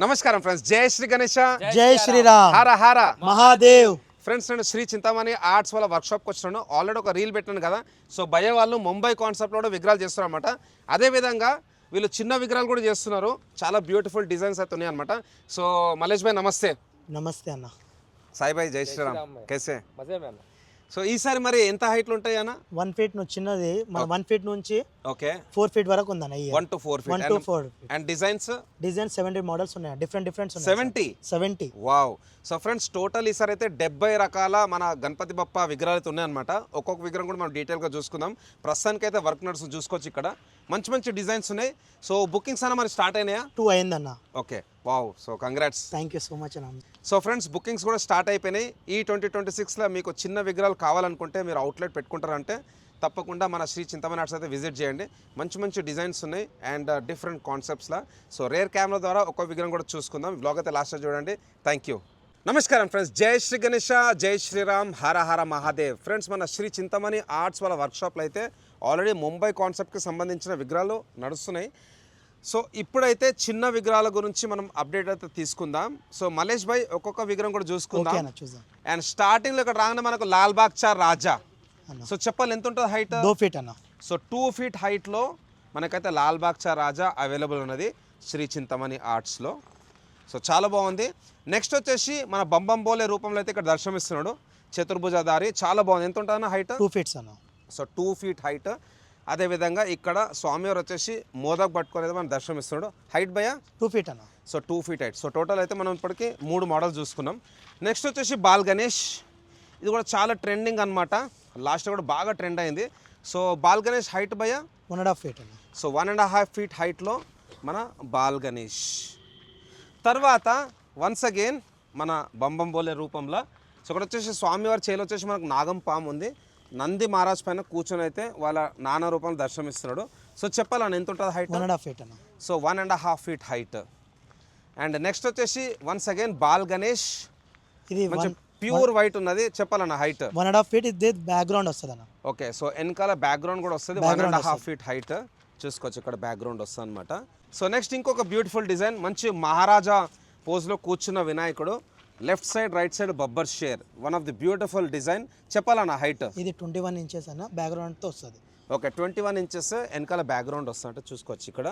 నమస్కారం ఫ్రెండ్స్, జై శ్రీ గణేష, జై శ్రీరామ్, హర హర మహాదేవ్. ఫ్రెండ్స్, నేను శ్రీ చింతామణి ఆర్ట్స్ వాళ్ళ వర్క్షాప్కి వచ్చినాను. ఆల్రెడీ ఒక రీల్ పెట్టాను కదా. సో భయ వాళ్ళు ముంబై కాన్సెప్ట్లో కూడా విగ్రహాలు చేస్తున్నారు అనమాట. అదేవిధంగా వీళ్ళు చిన్న విగ్రహాలు కూడా చేస్తున్నారు. చాలా బ్యూటిఫుల్ డిజైన్స్ అయితే ఉన్నాయి అనమాట. సో మలేష్ భాయ్ నమస్తే. నమస్తే అన్న. సాయి భాయ్ జై శ్రీరామ్, కేసే? మజే మే అన్న. సో ఈసారి మరి ఎంత హైట్లు ఉంటాయి అన్న? 1 ఫీట్ నుంచి చిన్నది, మన 1 ఫీట్ నుంచి ఓకే 4 ఫీట్ వరకు ఉందన్న. 1 to 4 feet 1 to 4 and designs design 70 models ఉన్నాయి. Different 70. Wow. So friends, total ఈసారి అయితే 70 రకాల మన గణపతి బప్ప విగ్రహాలు అయితే ఉన్నాయన్నమాట. ఒక్కొక్క విగ్రహం కూడా మనం డీటెయిల్గా చూసుకుందాం. ప్రస్తుతానికి అయితే వర్క్ నడుస్తుంది, చూసుకోవచ్చు. ఇక్కడ మంచి మంచి డిజైన్స్ ఉన్నాయి. సో బుకింగ్స్ అన్న మరి స్టార్ట్ అయినాయా? 2 అయిందన్న. Okay, wow. So congrats. Thank you so much అన్న. సో ఫ్రెండ్స్, బుకింగ్స్ కూడా స్టార్ట్ అయిపోయినాయి. ఈ 2026లో మీకు చిన్న విగ్రహాలు కావాలనుకుంటే మీరు అవుట్లెట్ పెట్టుకుంటారంటే తప్పకుండా మన శ్రీ చింతామణి ఆర్ట్స్ అయితే విజిట్ చేయండి. మంచి మంచి డిజైన్స్ ఉన్నాయి అండ్ డిఫరెంట్ కాన్సెప్ట్స్లో. సో రేర్ కెమెరా ద్వారా ఒక్కో విగ్రహం కూడా చూసుకుందాం. బ్లాగ్ అయితే లాస్ట్ చూడండి. Thank you. నమస్కారం ఫ్రెండ్స్, జై శ్రీ గణేష, జై శ్రీరామ్, హర హర మహాదేవ్. ఫ్రెండ్స్, మన శ్రీ చింతామణి ఆర్ట్స్ వాళ్ళ వర్క్షాప్లో అయితే ఆల్రెడీ ముంబై కాన్సెప్ట్కి సంబంధించిన విగ్రహాలు నడుస్తున్నాయి. సో ఇప్పుడైతే చిన్న విగ్రహాల గురించి మనం అప్డేట్ అయితే తీసుకుందాం. సో మలేష్ భాయ్ ఒక్కొక్క విగ్రహం కూడా చూసుకుందాం. అండ్ స్టార్టింగ్లో ఇక్కడ రాగానే మనకు లాల్బాగ్ చా రాజా. సో చెప్పాలి ఎంత ఉంటుంది హైట్? 2 ఫీట్ అన్న. సో 2 feet హైట్లో మనకైతే లాల్బాగ్ చా రాజా అవైలబుల్ ఉన్నది శ్రీ చింతామణి ఆర్ట్స్లో. సో చాలా బాగుంది. నెక్స్ట్ వచ్చేసి మన బంబం బోలే రూపంలో అయితే ఇక్కడ దర్శనమిస్తున్నాడు, చతుర్భుజధారి. చాలా బాగుంది. ఎంత ఉంటుంది హైట్? 2 ఫీట్స్ అన్న. So 2 feet height. అదేవిధంగా ఇక్కడ స్వామివారు వచ్చేసి మోదక్ పట్టుకునేది మనం దర్శనమిస్తున్నాడు. హైట్ భయ 2 ఫీట్ అన్న. So 2 feet height. So total అయితే మనం ఇప్పటికీ 3 మోడల్స్ చూసుకున్నాం. నెక్స్ట్ వచ్చేసి బాల్ గణేష్. ఇది కూడా చాలా ట్రెండింగ్ అనమాట. లాస్ట్ కూడా బాగా ట్రెండ్ అయింది. సో బాల్ గణేష్ హైట్ భయ 1.5 ఫీట్ అన్న. సో 1.5 feet హైట్లో మన బాల్ గణేష్. తర్వాత వన్స్ అగైన్ మన బంబం బోలే రూపంలో. సో ఇక్కడ వచ్చేసి స్వామివారి చేలో వచ్చేసి మనకు నాగం పాము ఉంది. నంది మహారాజ్ పైన కూర్చొని అయితే వాళ్ళ నాన్న రూపంలో దర్శనమిస్తున్నాడు. సో చెప్పాలని ఎంత ఉంటుంది హైట్? 1.5 ఫీట్ అన్న. So 1.5 feet height. And next వచ్చేసి వన్స్ అగైన్ బాల్ గణేష్. ఇది ప్యూర్ వైట్ ఉన్నది. చెప్పాలన్న హైట్ 1.5 ఫీట్. ఇది బ్యాక్గ్రౌండ్ వస్తుంది అన్న. ఓకే, సో వెనకాల బ్యాక్గ్రౌండ్ కూడా వస్తుంది. 1.5 feet హైట్ చూసుకోవచ్చు. ఇక్కడ బ్యాక్గ్రౌండ్ వస్తుంది అనమాట. సో నెక్స్ట్ ఇంకొక బ్యూటిఫుల్ డిజైన్, మంచి మహారాజా పోజ్లో కూర్చున్న వినాయకుడు. లెఫ్ట్ సైడ్ రైట్ సైడ్ బబ్బర్ షేర్. One of the beautiful design. చెప్పాలన్న హైట్? ఇది 21 ఇంచెస్ అన్న. బ్యాక్గ్రౌండ్తో వస్తుంది. ఓకే, 21 inches వెనకాల బ్యాక్గ్రౌండ్ వస్తుంటే చూసుకోవచ్చు ఇక్కడ.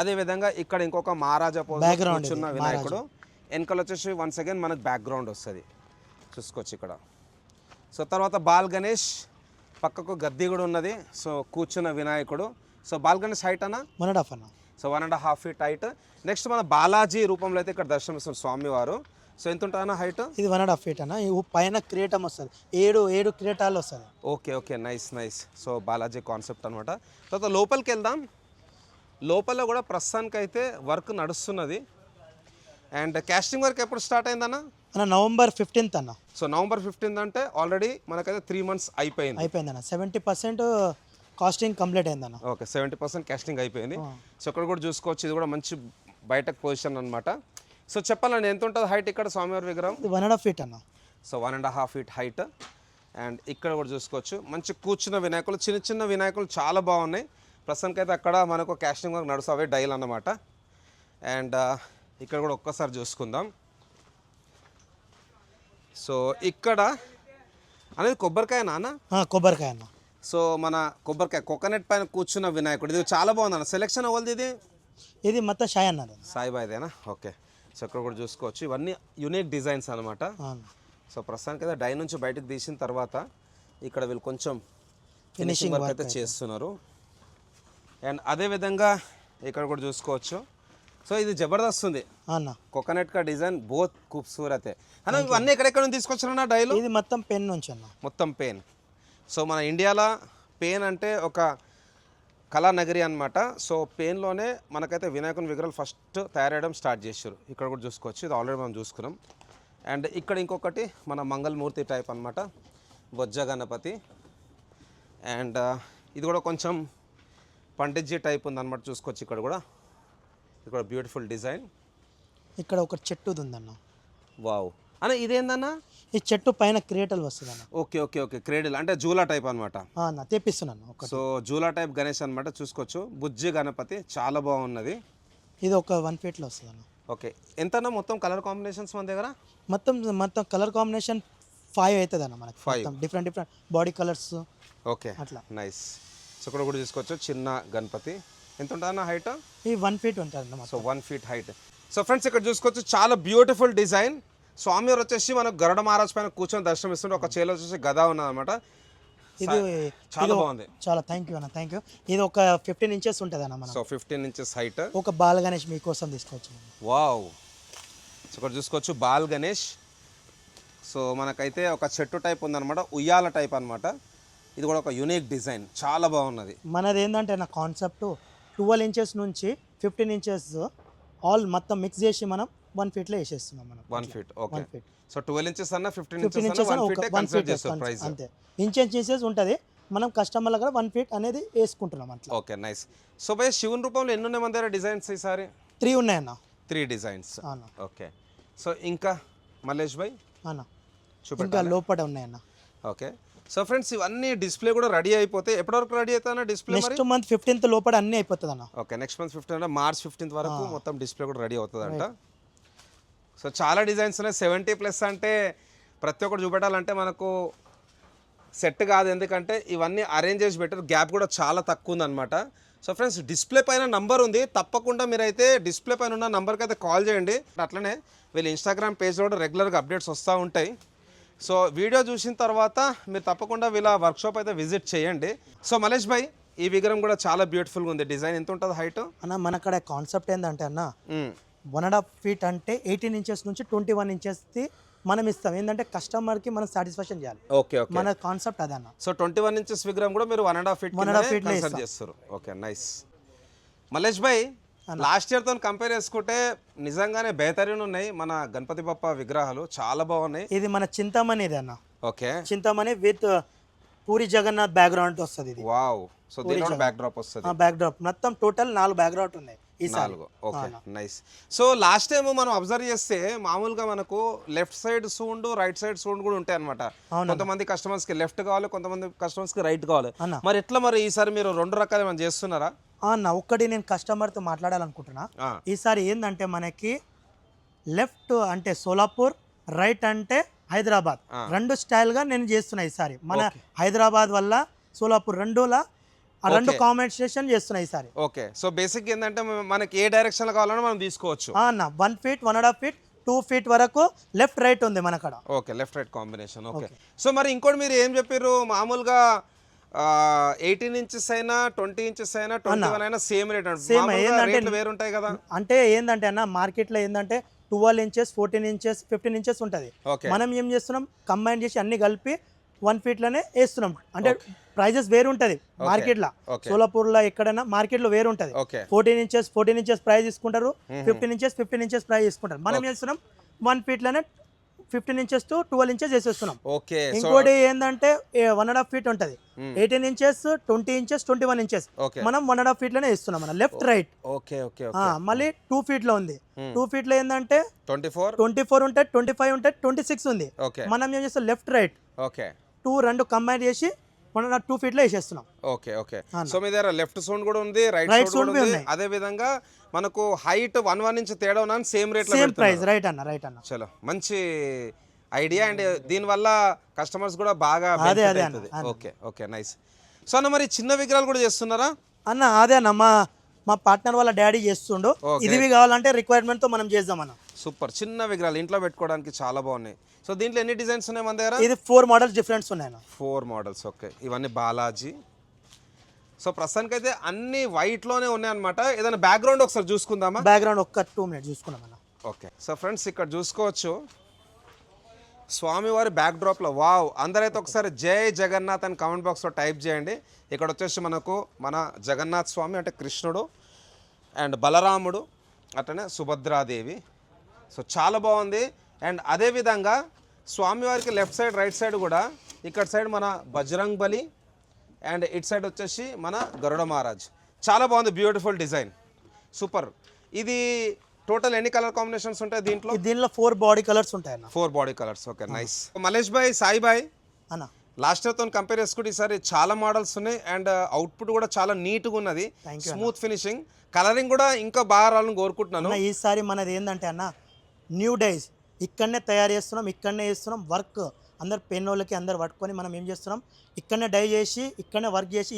అదేవిధంగా ఇక్కడ ఇంకొక మహారాజా పోజ్ కూర్చున్న వినాయకుడు. వెనకాల వచ్చేసి వన్స్ అగైన్ మనకు బ్యాక్గ్రౌండ్ వస్తుంది, చూసుకోవచ్చు ఇక్కడ. సో తర్వాత బాల్ గణేష్, పక్కకు గద్దె కూడా ఉన్నది. సో కూర్చున్న వినాయకుడు. సో బాల్ గణేష్ హైట్ అన్న 1.5 అన్న. So 1.5 feet height. నెక్స్ట్ మన బాలాజీ రూపంలో అయితే ఇక్కడ దర్శనమిస్తున్న స్వామివారు. సో ఎంత ఉంటుందన్న హైట్? ఇది 1.5 ఫీట్ అన్న. పైన క్రియేటం వస్తుంది. 7 క్రియేటాలు వస్తుంది. Okay, nice. So Balaji concept అనమాట. తర్వాత లోపలికి వెళ్దాం. లోపల కూడా ప్రస్తుతానికి అయితే వర్క్ నడుస్తున్నది. అండ్ కాస్టింగ్ వర్క్ ఎప్పుడు స్టార్ట్ అయిందన్న? నవంబర్ 15th అన్న. సో నవంబర్ 15th అంటే ఆల్రెడీ మనకైతే 3 months అయిపోయిందన్న. 70% కాస్టింగ్ కంప్లీట్ అయిందన్న. ఓకే, 70% కాస్టింగ్ అయిపోయింది. సో ఇక్కడ కూడా చూసుకోవచ్చు. ఇది కూడా మంచి బయటకు పొజిషన్ అనమాట. సో చెప్పాలండి ఎంత ఉంటుంది హైట్ ఇక్కడ స్వామివారి విగ్రహం? 1.5 ఫీట్ అన్న. So 1.5 feet height. అండ్ ఇక్కడ కూడా చూసుకోవచ్చు మంచి కూర్చున్న వినాయకులు, చిన్న వినాయకులు చాలా బాగున్నాయి. ప్రస్తుతానికి అయితే అక్కడ మనకు కాస్టింగ్ వర్క్ నడుస్తావే డైల్ అన్నమాట. అండ్ ఇక్కడ కూడా ఒక్కసారి చూసుకుందాం. సో ఇక్కడ అనేది కొబ్బరికాయ నాన్న? కొబ్బరికాయ అన్న. సో మన కొబ్బరికాయ కోకోనట్ పైన కూర్చున్న వినాయకుడు. ఇది చాలా బాగుంది అన్న. సెలెక్షన్ అవ్వదు ఇది మొత్తం షాయ్ అన్నది. సాయిబాయిదేనా? ఓకే. సో ఇక్కడ కూడా చూసుకోవచ్చు. ఇవన్నీ యూనిక్ డిజైన్స్ అనమాట. సో ప్రస్తుతానికి అయితే డై నుంచి బయటకు తీసిన తర్వాత ఇక్కడ వీళ్ళు కొంచెం ఫినిషింగ్ వర్క్ అయితే చేస్తున్నారు. అండ్ అదేవిధంగా ఇక్కడ కూడా చూసుకోవచ్చు. సో ఇది జబర్దస్త్ ఉంది అన్న. కోకోనట్ కా డిజైన్ బోత్ ఖూబ్సూరతే అన్న. ఇవన్నీ ఎక్కడెక్కడ తీసుకొచ్చారన్న డైలు? ఇది మొత్తం పెన్ నుంచి అన్న. మొత్తం పెన్. సో మన ఇండియాలో పెన్ అంటే ఒక కళానగరి అనమాట. సో పెయిన్లోనే మనకైతే వినాయకుని విగ్రహాలు ఫస్ట్ తయారయ్యడం స్టార్ట్ చేశారు. ఇక్కడ కూడా చూసుకోవచ్చు. ఇది ఆల్రెడీ మనం చూసుకున్నాం. అండ్ ఇక్కడ ఇంకొకటి మన మంగళమూర్తి టైప్ అనమాట, బొజ్జ గణపతి. అండ్ ఇది కూడా కొంచెం పండిట్జీ టైప్ ఉందన్నమాట. చూసుకోవచ్చు ఇక్కడ కూడా. ఇక్కడ బ్యూటిఫుల్ డిజైన్. ఇక్కడ ఒక చెట్టు ఉందన్న. వావ్ అన్న, ఇదేందన్నా? ఈ చెట్టు పైన క్రియేటల్ వస్తుంది అన్న. ఓకే, క్రేడిల్ అంటే జూలా టైప్ అనమాట. తెప్పిస్తున్నాను. సో జూలా టైప్ గణేష్ అనమాట. చూసుకోవచ్చు. బుజ్జి గణపతి చాలా బాగున్నది. ఇది ఒక 1 feetలో వస్తుంది అన్న. ఓకే ఎంతనా మొత్తం కలర్ కాంబినేషన్స్ మన దగ్గర? మొత్తం కలర్ కాంబినేషన్ 5 అవుతుంది అన్న మనకి. 5 డిఫరెంట్ బాడీ కలర్స్ ఓకే అట్లా. నైస్. సో ఇక్కడ కూడా చూసుకోవచ్చు చిన్న గణపతి. ఎంత ఉంటుందన్న హైట్? ఈ 1 ఫీట్ ఉంటుంది అన్న. So 1 feet height. So friends ఇక్కడ చూసుకోవచ్చు చాలా బ్యూటిఫుల్ డిజైన్. స్వామివారు వచ్చేసి మనకు గరుడ మహారాజ్ పైన కూర్చొని దర్శనం ఇస్తుంటే ఒక చేలో వచ్చేసి గద ఉన్నదన్నమాట. ఇది చాలా బాగుంది. చాలా థ్యాంక్ యూ అన్న, థ్యాంక్ యూ. ఇది ఒక 15 ఇంచెస్ ఉంటుంది అన్న. మనం సో 15 ఇంచెస్ హైట్. ఒక బాల్ గణేష్ మీకోసం తీసుకోవచ్చు. వావ్. సో ఇక్కడ చూసుకోవచ్చు బాల్ గణేష్. సో మనకైతే ఒక చెట్టు టైప్ ఉందన్నమాట, ఉయ్యాల టైప్ అన్నమాట. ఇది కూడా ఒక యూనిక్ డిజైన్, చాలా బాగున్నది. మనది ఏంటంటే నా కాన్సెప్ట్ 12 ఇంచెస్ నుంచి 15 ఇంచెస్ ఆల్ మొత్తం మిక్స్ చేసి మనం 1 ఫీట్లో వేసేస్తున్నాం మనం. 1 feet okay. 1 feet. So 12 inches అన్న 15 ఇంచెస్ ఇంచెస్ అన్న 1 ఫీట్ కన్సిడర్ చేస్తారు ప్రైస్. అంతే. ఇంచెస్ ఉంటుంది. మనం కస్టమర్ల కూడా 1 ఫీట్ అనేది వేసుకుంటున్నాం అట్లా. Okay nice. సో భయ్ శివుని రూపంలో ఎన్ని ఉన్నాయి మన దగ్గర డిజైన్స్ ఈసారి? 3 ఉన్నాయన్న. 3 డిజైన్స్. అన్న. ఓకే. సో ఇంకా మల్లేష్ భాయ్ అన్న ఇంకా చూపెట్టాలి. లోపల ఉన్నాయన్న. ఓకే. సో ఫ్రెండ్స్ ఇవన్నీ డిస్ప్లే కూడా రెడీ అయిపోతే ఎప్పటి వరకు రెడీ అవుతాయన్న డిస్ప్లే? నెక్స్ట్ మంత్ 15th లోపల అన్నీ అయిపోతుంది అన్న. ఓకే నెక్స్ట్ మంత్ 15 అంటే మార్చ్ 15th వరకు మొత్తం డిస్ప్లే కూడా రెడీ అవుతుందంట. సో చాలా డిజైన్స్ ఉన్నాయి. 70+ అంటే ప్రతి ఒక్కటి చూపెట్టాలంటే మనకు సెట్ కాదు, ఎందుకంటే ఇవన్నీ అరేంజ్ చేసి పెట్టారు. గ్యాప్ కూడా చాలా తక్కువ ఉందన్నమాట. సో ఫ్రెండ్స్ డిస్ప్లే పైన నంబర్ ఉంది, తప్పకుండా మీరైతే డిస్ప్లే పైన ఉన్న నంబర్కి అయితే కాల్ చేయండి. అట్లనే వీళ్ళు ఇన్స్టాగ్రామ్ పేజ్లో కూడా రెగ్యులర్గా అప్డేట్స్ వస్తూ ఉంటాయి. సో వీడియో చూసిన తర్వాత మీరు తప్పకుండా వీళ్ళ వర్క్షాప్ అయితే విజిట్ చేయండి. సో మలేష్ భాయ్ ఈ విగ్రహం కూడా చాలా బ్యూటిఫుల్గా ఉంది. డిజైన్ ఎంత ఉంటుంది హైట్ అన్న? మన అక్కడ కాన్సెప్ట్ ఏంటంటే అన్న 1.5 ఫీట్ అంటే 18 ఇంచెస్ నుంచి 21 ఇంచెస్ది మనం ఇస్తాం. ఏంటంటే కస్టమర్కి మనం సాటిస్ఫాక్షన్ చేయాలి. Okay okay. మన కాన్సెప్ట్ అదే అన్న. సో 21 ఇంచెస్ విగ్రహం కూడా మీరు 1.5 ఫీట్ 1.5 feet లో కన్సిడర్ చేస్తారు. Okay nice. మల్లేష్ భాయ్ లాస్ట్ ఇయర్తో కంపేర్ చేసుకుంటే నిజంగానే బెహతరీన్ ఉన్నాయి మన గణపతి బప్ప విగ్రహాలు, చాలా బాగున్నాయి. ఇది మన చింతామణి ఇది అన్న. Okay. Chintamani with Puri Jagannadh background వస్తుంది ఇది. వావ్. సో దీనిలో బ్యాక్ డ్రాప్ వస్తుంది. బ్యాక్ డ్రాప్ మొత్తం టోటల్ 4 బ్యాక్గ్రౌండ్ ఉన్నాయి ఈసారి. 4. Okay nice. So last time మనం అబ్జర్వ్ చేస్తే మామూలుగా మనకు left side sound right side sound కూడా ఉంటాయి అనమాట. కొంతమంది కస్టమర్స్ కి లెఫ్ట్ కావాలి, కొంతమంది కస్టమర్స్ కి రైట్ కావాలి. మరి ఎట్లా మరి ఈసారి మీరు 2 రకాలు ఏమైనా చేస్తున్నారా? అన్న ఒక్కటి నేను కస్టమర్తో మాట్లాడాలనుకుంటున్నా. ఈసారి ఏంటంటే మనకి లెఫ్ట్ అంటే సోలాపూర్, రైట్ అంటే హైదరాబాద్, 2 స్టైల్గా నేను చేస్తున్నా ఈసారి. మన హైదరాబాద్ వల్ల సోలాపూర్ 2లా 2 కాంబినేషన్ చేస్తున్నా ఈసారి. ఓకే. సో బేసిక్ ఏంటంటే మనకి ఏ డైరెక్షన్ లో కావాలన్నా మనం తీసుకోవచ్చు. అన్న 1 ఫీట్ 1.5 ఫీట్ 2 ఫీట్ వరకు లెఫ్ట్ రైట్ ఉంది మన అక్కడ. Okay left right combination. Okay. So మరి ఇంకోటి మీరు ఏం చెప్పారు, మామూలుగా 18 ఇంచెస్ అయినా 20 ఇంచెస్ అయినా 21 అయినా సేమ్ రేట్ అంటే వేరు ఉంటాయి కదా? అంటే ఏంటంటే అన్న మార్కెట్లో ఏంటంటే 12 ఇంచెస్ 14 ఇంచెస్ 15 ఇంచెస్ ఉంటుంది. మనం ఏం చేస్తున్నాం కంబైన్ చేసి అన్ని కలిపి 1 ఫీట్లోనే వేస్తున్నాం. అంటే ప్రైజెస్ వేరు ఉంటుంది మార్కెట్లో. సోలాపూర్లో ఎక్కడైనా మార్కెట్లో వేరు ఉంటుంది. 14 ఇంచెస్ ప్రైస్ తీసుకుంటారు, 15 ఇంచెస్ ప్రైస్ తీసుకుంటారు. మనం చేస్తున్నాం 1 ఫీట్లోనే 15 ఇంచెస్ టు 12 ఇంచెస్ వేసేస్తున్నాం. ఓకే. ఇంకోటి ఏంటంటే 1.5 ఫీట్ ఉంటుంది, 18 ఇంచెస్ 20 ఇంచెస్ 21 ఇంచెస్ మనం 1.5 ఫీట్లోనే ఇస్తున్నాం మన లెఫ్ట్ రైట్. Okay okay. మళ్ళీ 2 ఫీట్లో ఉంది. 2 ఫీట్లో ఏంటంటే 24 ఉంటాయి, 25 ఉంటాయి, 26 ఉంది. మనం ఏం చేస్తాం లెఫ్ట్ రైట్ ఓకే 2 కంబైన్ చేసి 2 ఫీట్లో వేసేస్తున్నాం. Okay okay. సో మీ దగ్గర లెఫ్ట్ సౌండ్ కూడా ఉంది, రైట్ సౌండ్ కూడా ఉంది. అదే విధంగా మనకు హైట్ 1 ఇంచ్ తేడా ఉన్నా సేమ్ రేట్ లో సేమ్ ప్రైస్. రైట్ అన్న. చలో మంచి ఐడియా అండ్ దీని వల్ల కస్టమర్స్ కూడా బాగా అదే. Okay okay nice. సో అన్న మరి చిన్న విగ్రహాలు కూడా చేస్తున్నారా అన్న? అదే అన్న మా పార్ట్నర్ వాళ్ళ డాడీ చేస్తుండు. ఇది కావాలంటే రిక్వైర్మెంట్ తో మనం చేద్దాం అన్న. సూపర్. చిన్న విగ్రహాలు ఇంట్లో పెట్టుకోవడానికి చాలా బాగున్నాయి. సో దీంట్లో ఎన్ని డిజైన్స్ ఉన్నాయి మన దగ్గర? ఇది 4 మోడల్స్ డిఫరెంట్స్ ఉన్నాయి అన్న. 4 మోడల్స్. ఓకే. ఇవన్నీ బాలాజీ. సో ప్రస్తుతానికి అయితే అన్ని వైట్ లోనే ఉన్నాయి అనమాట. ఏదైనా బ్యాక్గ్రౌండ్ ఒకసారి చూసుకుందామా? బ్యాక్గ్రౌండ్ ఒక్క 2 మినిట్స్ చూసుకుందాం అన్న. ఓకే. సో ఫ్రెండ్స్ ఇక్కడ చూసుకోవచ్చు స్వామివారి బ్యాక్ డ్రాప్లో. వావ్. అందరైతే ఒకసారి జై జగన్నాథ్ అని కామెంట్ బాక్స్లో టైప్ చేయండి. ఇక్కడ వచ్చేసి మనకు మన జగన్నాథ్ స్వామి అంటే కృష్ణుడు అండ్ బలరాముడు అట్లనే సుభద్రాదేవి. సో చాలా బాగుంది. అండ్ అదేవిధంగా స్వామివారికి లెఫ్ట్ సైడ్ రైట్ సైడ్ కూడా ఇక్కడ సైడ్ మన బజరంగ్ బలి అండ్ ఇటు సైడ్ వచ్చేసి మన గరుడ మహారాజ్. చాలా బాగుంది, బ్యూటిఫుల్ డిజైన్, సూపర్. ఇది టోటల్ ఎన్ని కలర్ కాంబినేషన్స్ ఉంటాయి దీంట్లో? దీనిలో 4 బాడీ కలర్స్ ఉంటాయి అన్న. 4 body colours. Okay nice. Malesh భాయ్, సాయి భాయ్ అన్న లాస్ట్ ఇయర్తో కంపేర్ చేసుకుంటే ఈసారి చాలా మోడల్స్ ఉన్నాయి అండ్ అవుట్పుట్ కూడా చాలా నీట్గా ఉన్నది, స్మూత్ ఫినిషింగ్, కలరింగ్ కూడా ఇంకా బాగా రావాలని కోరుకుంటున్నాను. అన్న ఈసారి మనది ఏంటంటే అన్న న్యూ డైస్ ఇక్కడనే తయారు చేస్తున్నాం, ఇక్కడనే చేస్తున్నాం వర్క్, అందరు పెన్ వాళ్ళకి అందరు పట్టుకొని మనం ఏం చేస్తున్నాం ఇక్కడనే డై చేసి ఇక్కడనే వర్క్ చేసి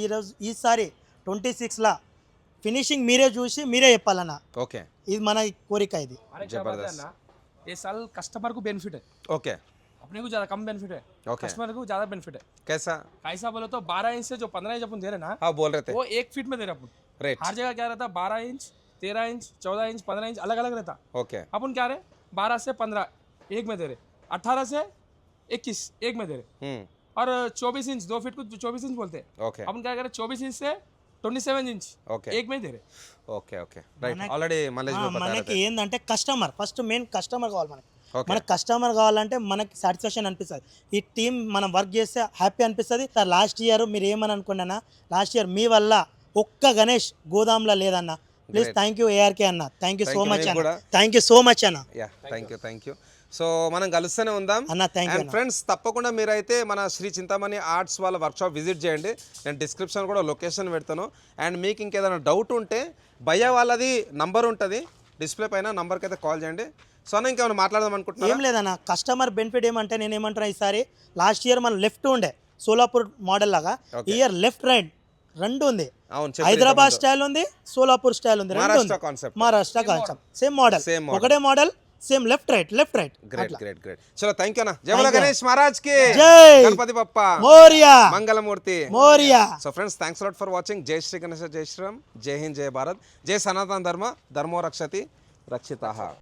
ఈసారి 26లా ఫినిషింగ్ మీరే చూసి మీరే చెప్పాలన్న. ఓకే, ఇది మన కోరిక ఇది. जबरदस्त। ये साल कस्टमर को बेनिफिट है, ओके अपने को ज़्यादा कम बेनिफिट है, ओके, कस्टमर को ज़्यादा बेनिफिट है। कैसा? कैसा बोले तो 12 इंच से जो 15 इंच अपन दे रहे ना, हाँ बोल रहे थे वो 1 फीट में दे रहे अपन। राइट, हर जगह क्या रहता 12 इंच 13 इंच 14 इंच 15 इंच अलग अलग रहता। ओके, अपन क्या रहे 12 से 15 एक में दे रहे, 18 से 21 एक में दे रहे, और 24 इंच 2 फीट को 24 इंच बोलते हैं। ओके, अपन क्या करें 24 इंच से 27 इंच ओके, एक में दे रहे। Okay okay right, already Mallesh Babu బతా మనకి ఏంటంటే కస్టమర్ ఫస్ట్ మెయిన్ కస్టమర్ కావాలి మనకి. ఓకే, మనకి కస్టమర్ కావాలంటే మనకి సాటిస్ఫాక్షన్ అనిపిస్తుంది, ఈ టీం మనం వర్క్ చేస్తే హ్యాపీ అనిపిస్తుంది. సార్ లాస్ట్ ఇయర్ మీరు ఏమని అనుకున్నా, లాస్ట్ ఇయర్ మీ వల్ల ఒక్క గణేష్ గోదాంలో లేదన్న. ప్లీజ్ థ్యాంక్ యూ ఏఆర్కే అన్న, థ్యాంక్ యూ సో మచ్ అన్న, థ్యాంక్ యూ సో మచ్ అన్న. Yeah thank you. సో మనం కలుస్తూనే ఉందాం అన్న. థ్యాంక్ యూ అండ్ ఫ్రెండ్స్, తప్పకుండా మీరైతే మన శ్రీ చింతామణి ఆర్ట్స్ వాళ్ళ వర్క్షాప్ విజిట్ చేయండి. నేను డిస్క్రిప్షన్ కూడా లొకేషన్ పెడతాను. అండ్ మీకు ఇంకేదైనా డౌట్ ఉంటే భయ్య వాళ్ళది నంబర్ ఉంటుంది డిస్ప్లే పైన, నంబర్కి అయితే కాల్ చేయండి. సో అన్న ఇంకేమైనా మాట్లాడదాం అనుకుంటున్నా? ఏం లేదన్న, కస్టమర్ బెనిఫిట్ ఏమంటే నేను ఏమంటున్నా, ఈసారి లాస్ట్ ఇయర్ మన లెఫ్ట్ ఉండే సోలాపూర్ మోడల్ లాగా, ఈ ఇయర్ లెఫ్ట్ రైట్ రెండు ఉంది. అవును, హైదరాబాద్ స్టైల్ ఉంది, సోలాపూర్ స్టైల్ ఉంది, రెండు ఉంది. మహారాష్ట్ర కాన్సెప్ట్ సేమ్ మోడల్, ఒకటే model same left right. Great. చలో థ్యాంక్ యూ అన్న. జై బోలో గణేష్ మహారాజ్ కి జై, Ganpati Bappa Morya, Mangalmurti Morya. So friends, thanks lot for watching. జై శ్రీ గణేష్, జై శ్రీరామ్, జై హింద్, జై భారత్, జై సనాతన ధర్మ, ధర్మో రక్షతి రక్షితః.